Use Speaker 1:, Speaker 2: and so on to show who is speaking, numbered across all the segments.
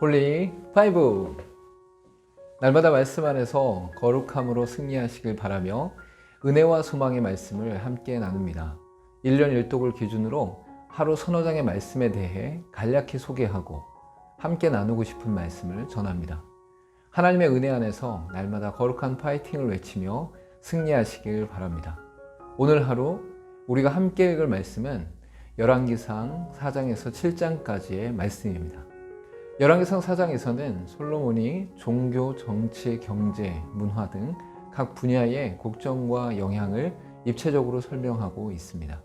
Speaker 1: 홀리 파이브. 날마다 말씀 안에서 거룩함으로 승리하시길 바라며 은혜와 소망의 말씀을 함께 나눕니다. 1년 1독을 기준으로 하루 서너 장의 말씀에 대해 간략히 소개하고 함께 나누고 싶은 말씀을 전합니다. 하나님의 은혜 안에서 날마다 거룩한 파이팅을 외치며 승리하시길 바랍니다. 오늘 하루 우리가 함께 읽을 말씀은 열왕기상 4장에서 7장까지의 말씀입니다. 열왕기상 4장에서는 솔로몬이 종교, 정치, 경제, 문화 등 각 분야의 국정과 영향을 입체적으로 설명하고 있습니다.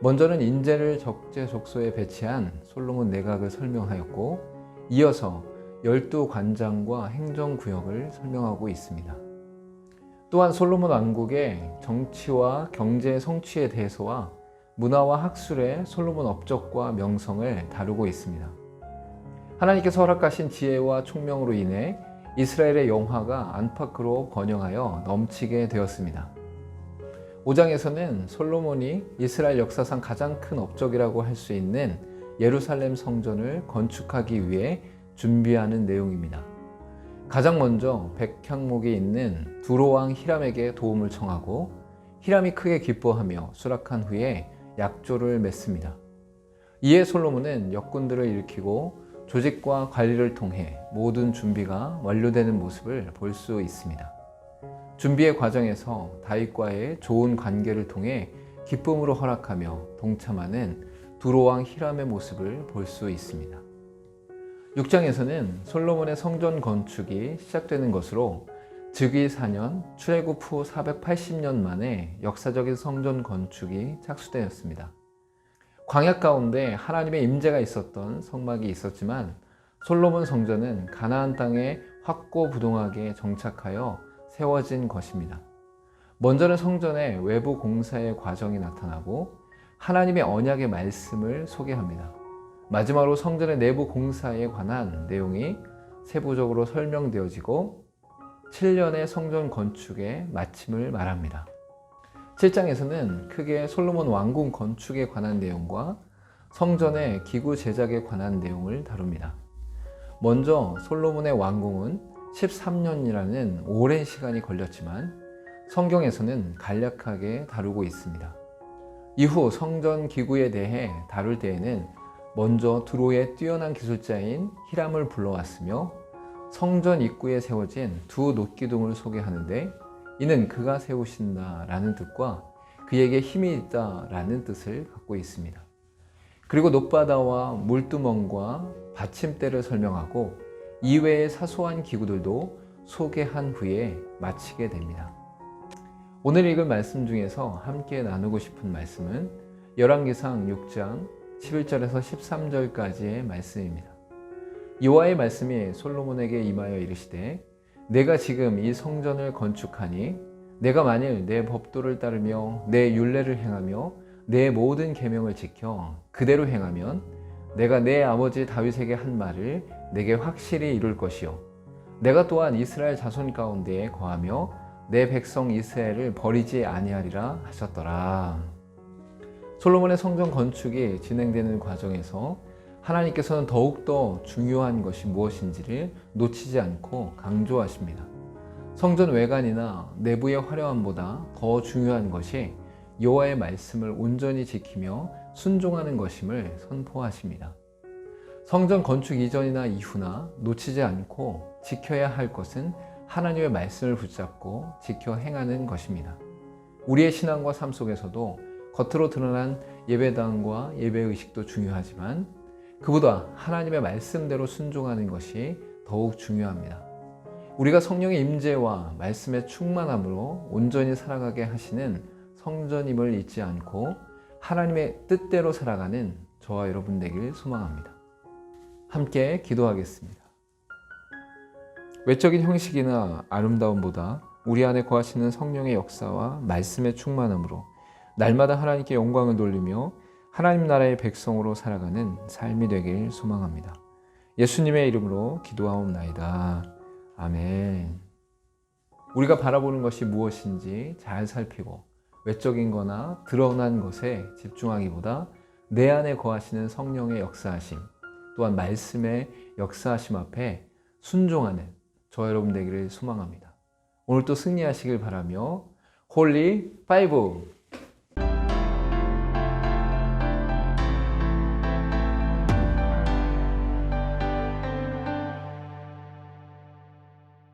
Speaker 1: 먼저는 인재를 적재적소에 배치한 솔로몬 내각을 설명하였고, 이어서 12관장과 행정구역을 설명하고 있습니다. 또한 솔로몬 왕국의 정치와 경제 성취에 대해서와 문화와 학술의 솔로몬 업적과 명성을 다루고 있습니다. 하나님께서 허락하신 지혜와 총명으로 인해 이스라엘의 영화가 안팎으로 번영하여 넘치게 되었습니다. 5장에서는 솔로몬이 이스라엘 역사상 가장 큰 업적이라고 할 수 있는 예루살렘 성전을 건축하기 위해 준비하는 내용입니다. 가장 먼저 백향목이 있는 두로왕 히람에게 도움을 청하고, 히람이 크게 기뻐하며 수락한 후에 약조를 맺습니다. 이에 솔로몬은 역군들을 일으키고 조직과 관리를 통해 모든 준비가 완료되는 모습을 볼 수 있습니다. 준비의 과정에서 다윗과의 좋은 관계를 통해 기쁨으로 허락하며 동참하는 두로왕 히람의 모습을 볼 수 있습니다. 6장에서는 솔로몬의 성전 건축이 시작되는 것으로 즉위 4년 출애굽 후 480년 만에 역사적인 성전 건축이 착수되었습니다. 광야 가운데 하나님의 임재가 있었던 성막이 있었지만, 솔로몬 성전은 가나안 땅에 확고부동하게 정착하여 세워진 것입니다. 먼저는 성전의 외부 공사의 과정이 나타나고 하나님의 언약의 말씀을 소개합니다. 마지막으로 성전의 내부 공사에 관한 내용이 세부적으로 설명되어지고 7년의 성전 건축의 마침을 말합니다. 7장에서는 크게 솔로몬 왕궁 건축에 관한 내용과 성전의 기구 제작에 관한 내용을 다룹니다. 먼저 솔로몬의 왕궁은 13년이라는 오랜 시간이 걸렸지만 성경에서는 간략하게 다루고 있습니다. 이후 성전 기구에 대해 다룰 때에는 먼저 두로의 뛰어난 기술자인 히람을 불러왔으며, 성전 입구에 세워진 두 놋기둥을 소개하는데, 이는 그가 세우신다라는 뜻과 그에게 힘이 있다라는 뜻을 갖고 있습니다. 그리고 놋바다와 물두멍과 받침대를 설명하고 이외의 사소한 기구들도 소개한 후에 마치게 됩니다. 오늘 읽을 말씀 중에서 함께 나누고 싶은 말씀은 열왕기상 6장 11절에서 13절까지의 말씀입니다. 여호와의 말씀이 솔로몬에게 임하여 이르시되, 내가 지금 이 성전을 건축하니 내가 만일 내 법도를 따르며 내 율례를 행하며 내 모든 계명을 지켜 그대로 행하면 내가 내 아버지 다윗에게 한 말을 내게 확실히 이룰 것이요, 내가 또한 이스라엘 자손 가운데에 거하며 내 백성 이스라엘을 버리지 아니하리라 하셨더라. 솔로몬의 성전 건축이 진행되는 과정에서 하나님께서는 더욱더 중요한 것이 무엇인지를 놓치지 않고 강조하십니다. 성전 외관이나 내부의 화려함보다 더 중요한 것이 여호와의 말씀을 온전히 지키며 순종하는 것임을 선포하십니다. 성전 건축 이전이나 이후나 놓치지 않고 지켜야 할 것은 하나님의 말씀을 붙잡고 지켜 행하는 것입니다. 우리의 신앙과 삶 속에서도 겉으로 드러난 예배당과 예배의식도 중요하지만, 그보다 하나님의 말씀대로 순종하는 것이 더욱 중요합니다. 우리가 성령의 임재와 말씀의 충만함으로 온전히 살아가게 하시는 성전임을 잊지 않고 하나님의 뜻대로 살아가는 저와 여러분 되길 소망합니다. 함께 기도하겠습니다. 외적인 형식이나 아름다움보다 우리 안에 거하시는 성령의 역사와 말씀의 충만함으로 날마다 하나님께 영광을 돌리며 하나님 나라의 백성으로 살아가는 삶이 되길 소망합니다. 예수님의 이름으로 기도하옵나이다. 아멘. 우리가 바라보는 것이 무엇인지 잘 살피고 외적인 거나 드러난 것에 집중하기보다 내 안에 거하시는 성령의 역사하심, 또한 말씀의 역사하심 앞에 순종하는 저와 여러분 되기를 소망합니다. 오늘 또 승리하시길 바라며 홀리 파이브